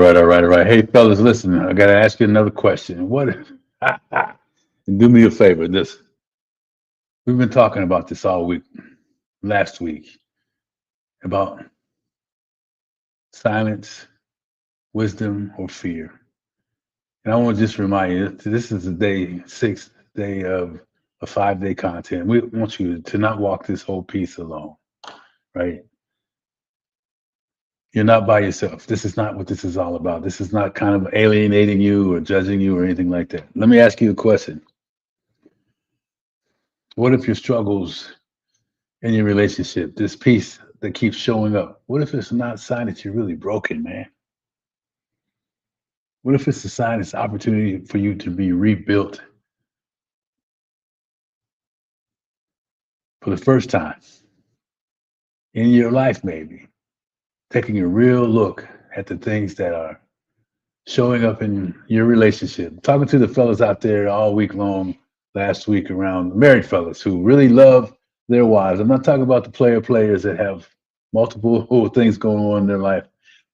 right, all right, all right. Hey, fellas, listen, I got to ask you another question. What, do me a favor. This, we've been talking about this all week, last week, about silence, wisdom, or fear. And I want to just remind you, this is the day, sixth day of a 5 day content. We want you to not walk this whole piece alone, right? You're not by yourself. This is not what this is all about. This is not kind of alienating you or judging you or anything like that. Let me ask you a question. What if your struggles in your relationship, this piece that keeps showing up, what if it's not a sign that you're really broken, man? What if it's a sign, it's opportunity for you to be rebuilt for the first time in your life, maybe? Taking a real look at the things that are showing up in your relationship. Talking to the fellas out there all week long, last week around married fellas who really love their wives. I'm not talking about the players that have multiple things going on in their life.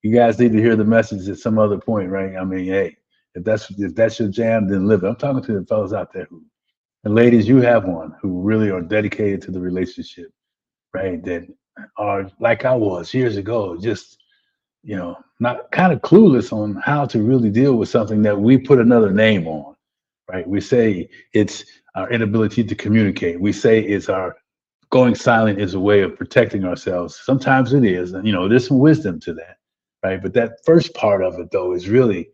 You guys need to hear the message at some other point, right? I mean, hey, if that's your jam, then live it. I'm talking to the fellas out there who, and ladies, you have one who really are dedicated to the relationship, right? That are like I was years ago, just not kind of clueless on how to really deal with something that we put another name on, right? We say it's our inability to communicate. We say it's our going silent is a way of protecting ourselves. Sometimes it is, and there's some wisdom to that, right? But that first part of it, though, is really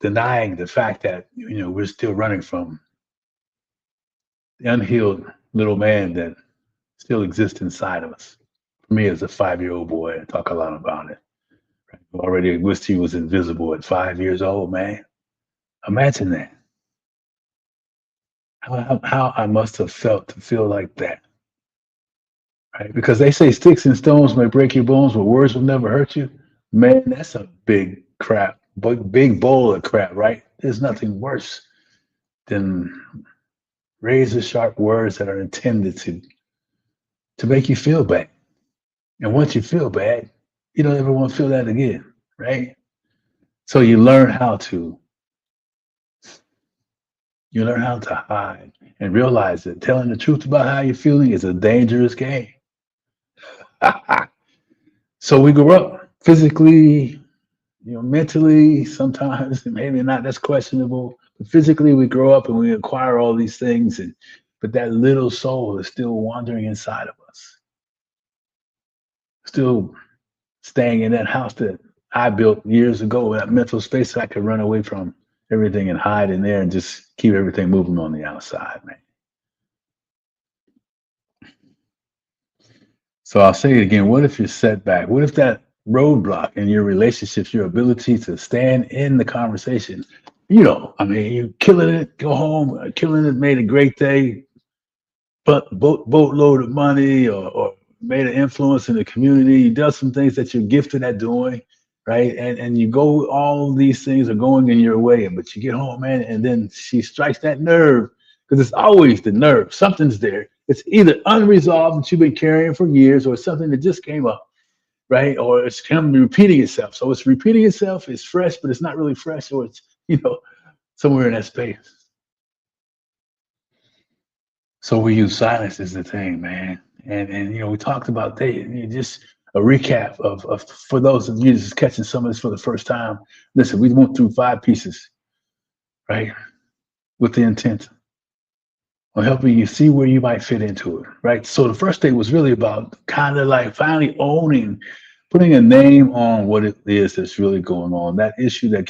denying the fact that we're still running from the unhealed little man that still exists inside of us. For me, as a 5-year-old boy, I talk a lot about it. Already wished he was invisible at 5 years old, man. Imagine that. How I must have felt to feel like that, right? Because they say sticks and stones may break your bones, but words will never hurt you. Man, that's a big crap, big bowl of crap, right? There's nothing worse than razor sharp words that are intended to make you feel bad. And once you feel bad, you don't ever want to feel that again, right? So you learn how to hide and realize that telling the truth about how you're feeling is a dangerous game. So we grow up physically, mentally, sometimes maybe not, that's questionable. But physically we grow up and we acquire all these things, but that little soul is still wandering inside of us, still staying in that house that I built years ago, that mental space I could run away from everything and hide in there and just keep everything moving on the outside, man. So I'll say it again. What if your setback? What if that roadblock in your relationships, your ability to stand in the conversation? I mean, you killing it, go home, killing it, made a great day, but boatload of money, or made an influence in the community. You done some things that you're gifted at doing, right? And you go, all these things are going in your way, but you get home, man, and then she strikes that nerve, because it's always the nerve. Something's there. It's either unresolved that you've been carrying for years, or something that just came up, right? Or it's kind of repeating itself. So it's repeating itself. It's fresh, but it's not really fresh, or it's somewhere in that space. So we use silence as the thing, man. And we talked about dating. Just a recap of for those of you just catching some of this for the first time. Listen, we went through 5 pieces, right? With the intent of helping you see where you might fit into it, right? So the first day was really about kind of like finally owning, putting a name on what it is that's really going on. That issue that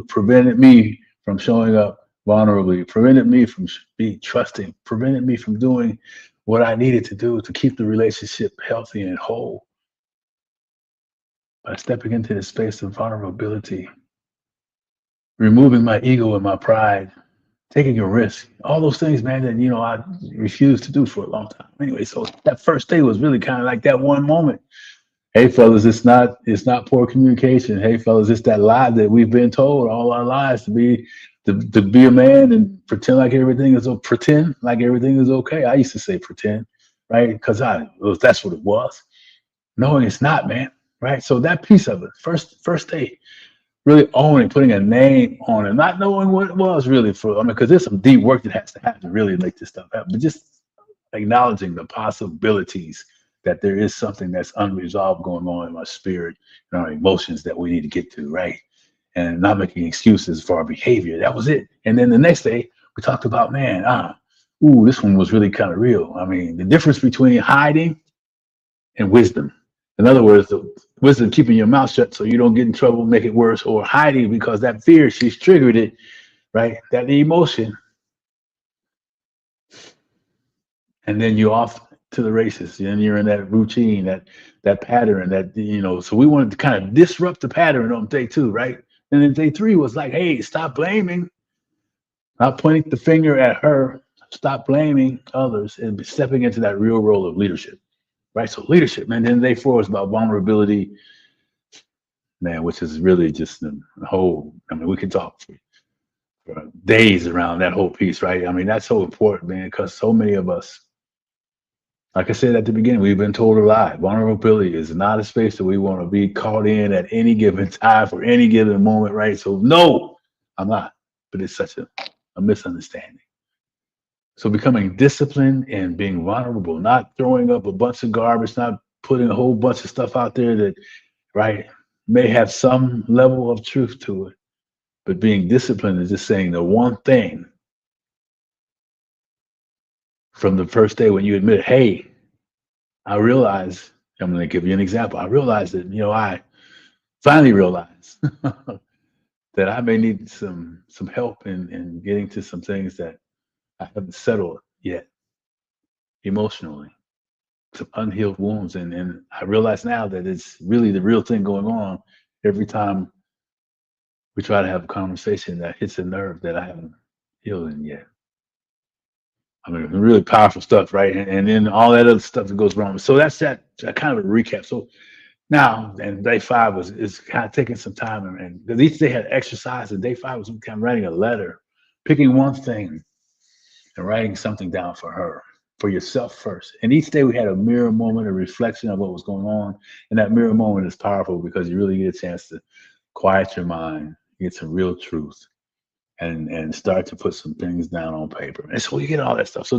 prevented me from showing up vulnerably, prevented me from being trusting, prevented me from doing what I needed to do to keep the relationship healthy and whole. By stepping into the space of vulnerability, removing my ego and my pride, taking a risk, all those things, man, that I refused to do for a long time. Anyway, so that first day was really kind of like that one moment. Hey fellas, it's not poor communication. Hey fellas, it's that lie that we've been told all our lives to be a man and pretend like everything is okay. I used to say pretend, right? Because that's what it was. No, it's not, man. Right. So that piece of it, first day, really owning, putting a name on it, not knowing what it was really for. I mean, because there's some deep work that has to happen to really make this stuff happen. But just acknowledging the possibilities that there is something that's unresolved going on in my spirit and our emotions that we need to get to, right? And not making excuses for our behavior. That was it. And then the next day, we talked about, man, ooh, this one was really kind of real. I mean, the difference between hiding and wisdom. In other words, the wisdom keeping your mouth shut so you don't get in trouble, make it worse, or hiding because that fear, she's triggered it, right? That emotion, and then you're off to the races. And you're in that routine, that pattern, that So we wanted to kind of disrupt the pattern on day two, right? And then day three was like, hey, stop blaming, not pointing the finger at her, stop blaming others, and stepping into that real role of leadership, right? So leadership, man. Then day four is about vulnerability, man, which is really just the whole. I mean, we could talk for days around that whole piece, right? I mean, that's so important, man, because so many of us, like I said at the beginning, we've been told a lie. Vulnerability is not a space that we want to be caught in at any given time for any given moment, right? So, no, I'm not. But it's such a misunderstanding. So, becoming disciplined and being vulnerable, not throwing up a bunch of garbage, not putting a whole bunch of stuff out there that, right, may have some level of truth to it. But being disciplined is just saying the one thing from the first day when you admit, hey, I realize, I'm going to give you an example. I realized that, I finally realized that I may need some help in getting to some things that I haven't settled yet emotionally, some unhealed wounds. And I realize now that it's really the real thing going on every time we try to have a conversation that hits a nerve that I haven't healed in yet. I mean, really powerful stuff, right? And then all that other stuff that goes wrong. So that's that kind of a recap. So now, and day five is kind of taking some time, and because each day had exercise, and day five was kind of writing a letter, picking one thing and writing something down for her, for yourself first. And each day we had a mirror moment, a reflection of what was going on. And that mirror moment is powerful because you really get a chance to quiet your mind, get some real truth, and start to put some things down on paper. And so you get all that stuff. So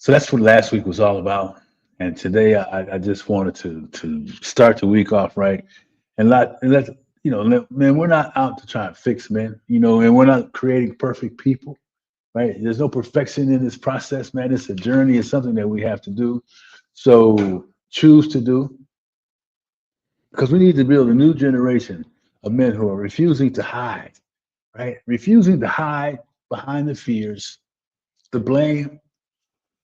that's what last week was all about. And today I just wanted to start the week off right and let man, we're not out to try and fix men, and we're not creating perfect people, right? There's no perfection in this process, man. It's a journey. It's something that we have to do. So choose to do, because we need to build a new generation of men who are refusing to hide, right? Refusing to hide behind the fears, the blame,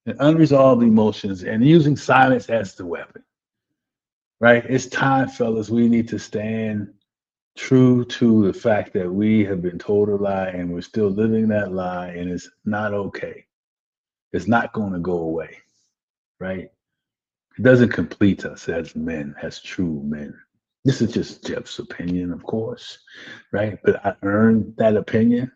and unresolved emotions, and using silence as the weapon, right? It's time, fellas. We need to stand true to the fact that we have been told a lie and we're still living that lie, and it's not okay. It's not going to go away, right? It doesn't complete us as men, as true men. This is just Jeff's opinion, of course, right? But I earned that opinion.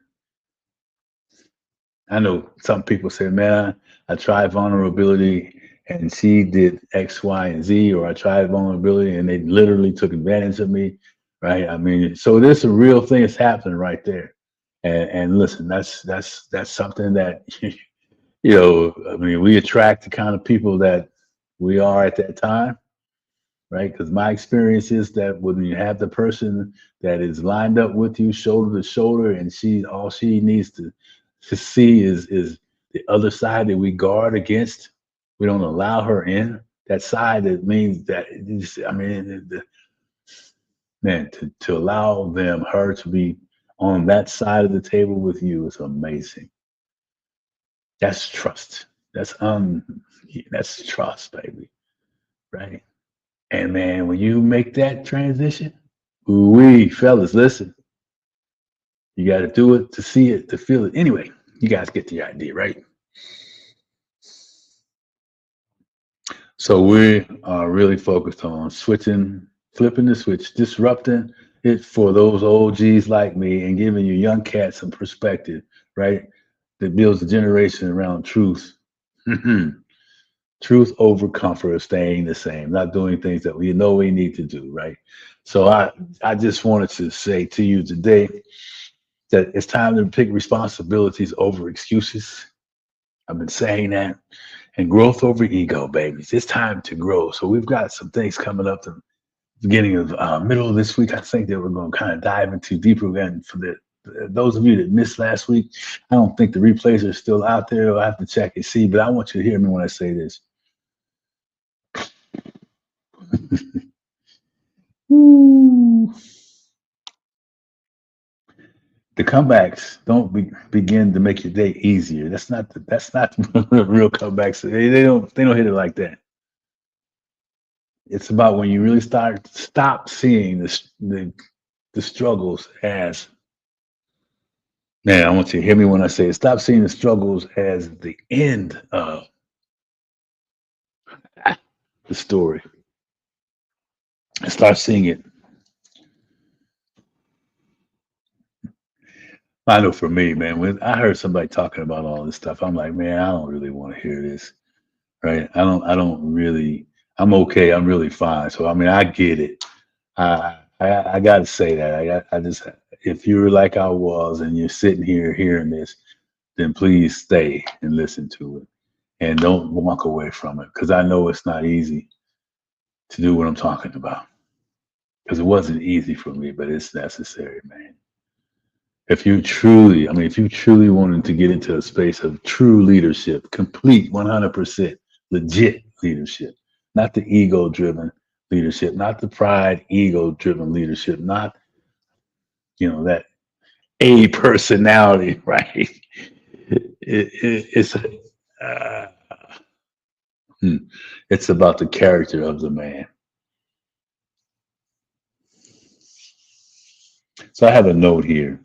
I know some people say, man, I tried vulnerability and she did X, Y, and Z, or I tried vulnerability and they literally took advantage of me, right? I mean, so there's a real thing that's happening right there. And listen, that's something that I mean, we attract the kind of people that we are at that time, right? Because my experience is that when you have the person that is lined up with you, shoulder to shoulder, and all she needs to see is the other side that we guard against. We don't allow her in. That side that means that I mean, man, to allow her to be on that side of the table with you is amazing. That's trust. That's trust, baby, right? And man, when you make that transition, we fellas, listen, you got to do it to see it, to feel it. Anyway, you guys get the idea, right? So we are really focused on flipping the switch, disrupting it for those OGs like me, and giving you young cats some perspective, right? That builds a generation around truth. Truth over comfort of staying the same, not doing things that we know we need to do, right? So I just wanted to say to you today that it's time to pick responsibilities over excuses. I've been saying that. And growth over ego, babies. It's time to grow. So we've got some things coming up the beginning of middle of this week. I think that we're going to kind of dive into deeper again for the those of you that missed last week. I don't think the replays are still out there. I'll have to check and see, but I want you to hear me when I say this. Woo. The comebacks don't begin to make your day easier. That's not the real comebacks. They don't hit it like that. It's about when you really stop seeing the struggles as, man, I want you to hear me when I say it. Stop seeing the struggles as the end of the story and start seeing it. I know for me, man, when I heard somebody talking about all this stuff, I'm like, man, I don't really want to hear this, right? I don't really, I'm okay. I'm really fine. So, I mean, I get it. I got to say that. I just, if you're like I was and you're sitting here hearing this, then please stay and listen to it and don't walk away from it because I know it's not easy to do what I'm talking about because it wasn't easy for me, but it's necessary, man. If you truly, I mean, if you truly wanted to get into a space of true leadership, complete 100% legit leadership, not the ego driven leadership, not the pride ego driven leadership, not, that a personality, right? It's uh, hmm, it's about the character of the man. So I have a note here.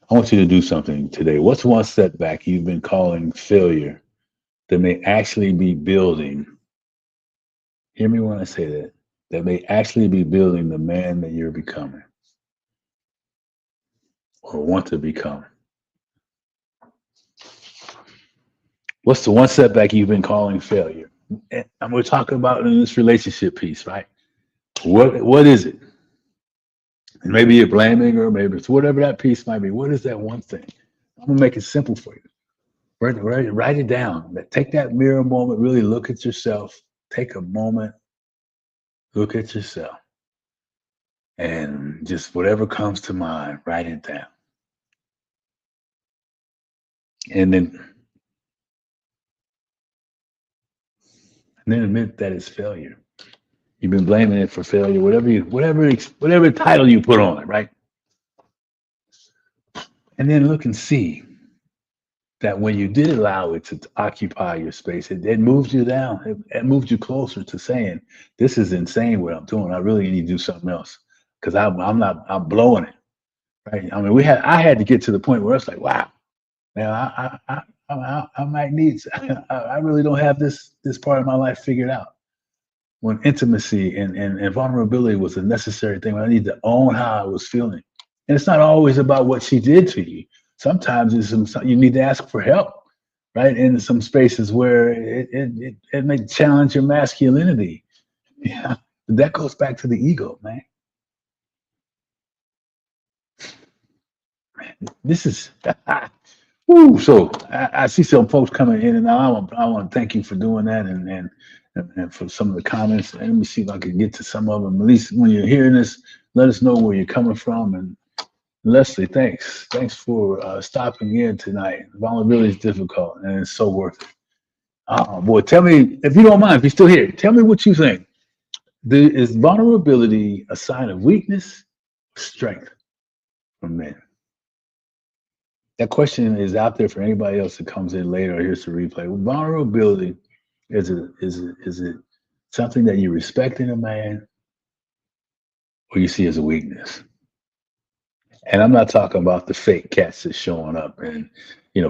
I want you to do something today. What's one setback you've been calling failure that may actually be building? Hear me when I say that. That may actually be building the man that you're becoming or want to become. What's the one setback you've been calling failure? And we're talking about in this relationship piece, right? What is it? And maybe you're blaming or maybe it's whatever that piece might be. What is that one thing? I'm gonna make it simple for you. Write it down. Take that mirror moment, really look at yourself. Take a moment, look at yourself, and just whatever comes to mind, write it down. And then admit that it's failure. You've been blaming it for failure, whatever title you put on it, right? And then look and see that when you did allow it to occupy your space, it moved you down. It moved you closer to saying, "This is insane what I'm doing. I really need to do something else because I'm blowing it." Right? I mean, I had to get to the point where it's like, wow, man, I might need. I really don't have this part of my life figured out. When intimacy and vulnerability was a necessary thing, when I need to own how I was feeling. And it's not always about what she did to you. Sometimes you need to ask for help, right? In some spaces where it may challenge your masculinity. Yeah, that goes back to the ego, man. This is woo. So I see some folks coming in, and I want to thank you for doing that, and for some of the comments. And let me see if I can get to some of them. At least when you're hearing this, let us know where you're coming from. And Leslie, thanks for stopping in tonight. Vulnerability is difficult, and it's so worth it. Oh boy, tell me if you don't mind, if you're still here, tell me what you think. Is vulnerability a sign of weakness, or strength from men? That question is out there for anybody else that comes in later or hears the replay. Vulnerability is it something that you respect in a man, or you see as a weakness? And I'm not talking about the fake cats that's showing up and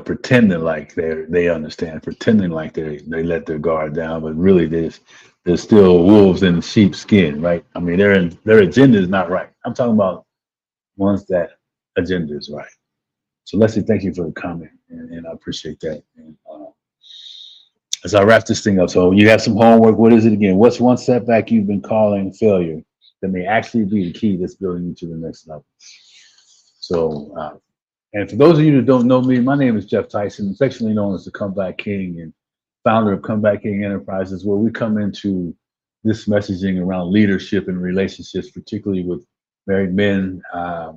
pretending like they understand, pretending like they let their guard down, but really there's still wolves in sheep's skin, right? I mean, their agenda is not right. I'm talking about ones that agenda is right. So Leslie, thank you for the comment, and I appreciate that. And as I wrap this thing up, so you have some homework. What is it again? What's one setback you've been calling failure that may actually be the key that's building you to the next level? So, and for those of you that don't know me, my name is Jeff Tyson, affectionately known as the Comeback King and founder of Comeback King Enterprises, where we come into this messaging around leadership and relationships, particularly with married men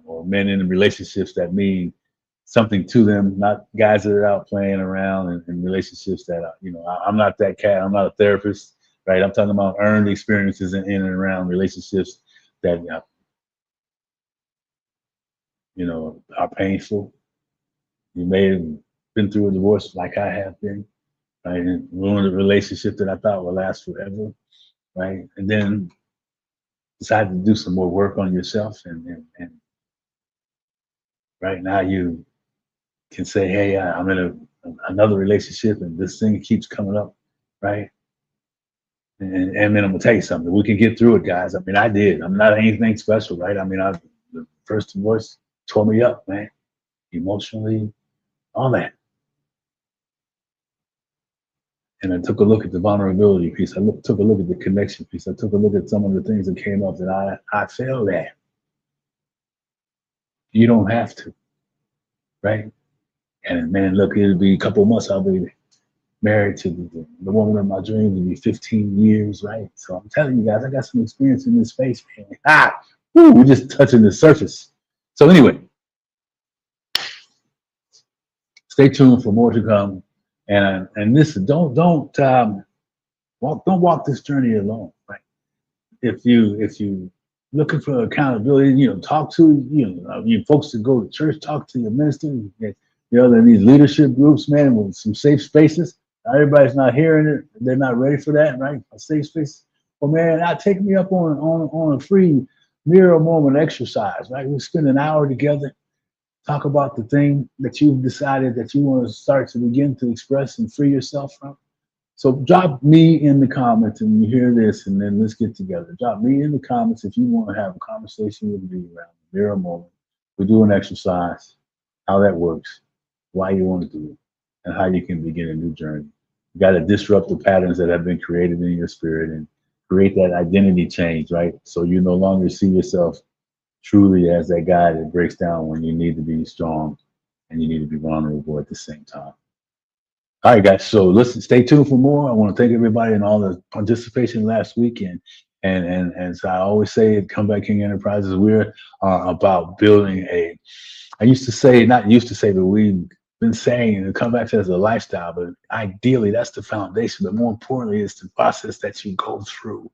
or men in relationships that mean something to them, not guys that are out playing around and relationships that, I'm not that cat. I'm not a therapist, right? I'm talking about earned experiences in and around relationships that, are painful. You may have been through a divorce like I have been, right? And ruined a relationship that I thought would last forever, right? And then decided to do some more work on yourself. And right now you can say, hey, I'm in another relationship and this thing keeps coming up, right? And then I'm gonna tell you something. We can get through it, guys. I mean, I did. I'm not anything special, right? I mean, the first divorce tore me up, man, emotionally, all that. And I took a look at the vulnerability piece. Took a look at the connection piece. I took a look at some of the things that came up that I failed at. You don't have to, right? And man, look, it'll be a couple of months. I'll be married to the woman of my dreams. It'll be 15 years, right? So I'm telling you guys, I got some experience in this space, man. We're just touching the surface. So anyway, stay tuned for more to come. And listen, don't walk this journey alone, right? If you looking for accountability, talk to you folks that go to church, talk to your minister. In these leadership groups, man, with some safe spaces. Everybody's not hearing it; they're not ready for that, right? A safe space. Well, man, take me up on a free mirror moment exercise, right? We spend an hour together, talk about the thing that you've decided that you want to start to begin to express and free yourself from. So drop me in the comments and you hear this, and then let's get together. Drop me in the comments if you want to have a conversation with me around the mirror moment. We do an exercise, how that works, why you want to do it, and how you can begin a new journey. You got to disrupt the patterns that have been created in your spirit and create that identity change, right? So you no longer see yourself truly as that guy that breaks down when you need to be strong and you need to be vulnerable at the same time. All right, guys. So listen, stay tuned for more. I want to thank everybody and all the participation last weekend. And as I always say at Comeback King Enterprises, we're about building I used to say, not used to say, but we've been saying the comeback as a lifestyle, but ideally that's the foundation. But more importantly, it's the process that you go through,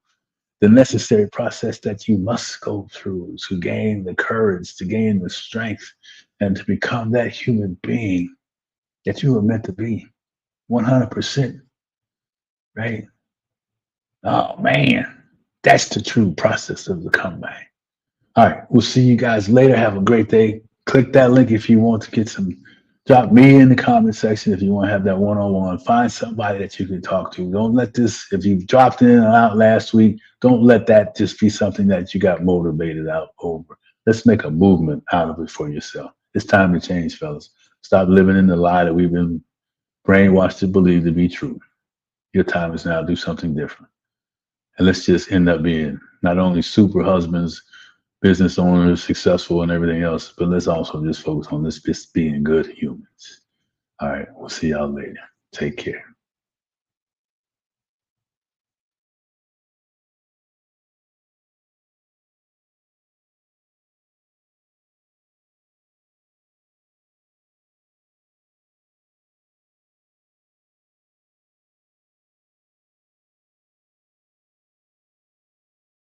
the necessary process that you must go through to gain the courage, to gain the strength, and to become that human being that you were meant to be. 100%, right? Oh man, that's the true process of the comeback. All right, we'll see you guys later. Have a great day. Click that link if you want to get some. Drop me in the comment section if you want to have that one-on-one. Find somebody that you can talk to. Don't let this, if you've dropped in and out last week, don't let that just be something that you got motivated out over. Let's make a movement out of it for yourself. It's time to change, fellas. Stop living in the lie that we've been brainwashed to believe to be true. Your time is now. Do something different. And let's just end up being not only super husbands, business owners, successful and everything else, but let's also just focus on this just being good humans. All right, we'll see y'all later. Take care.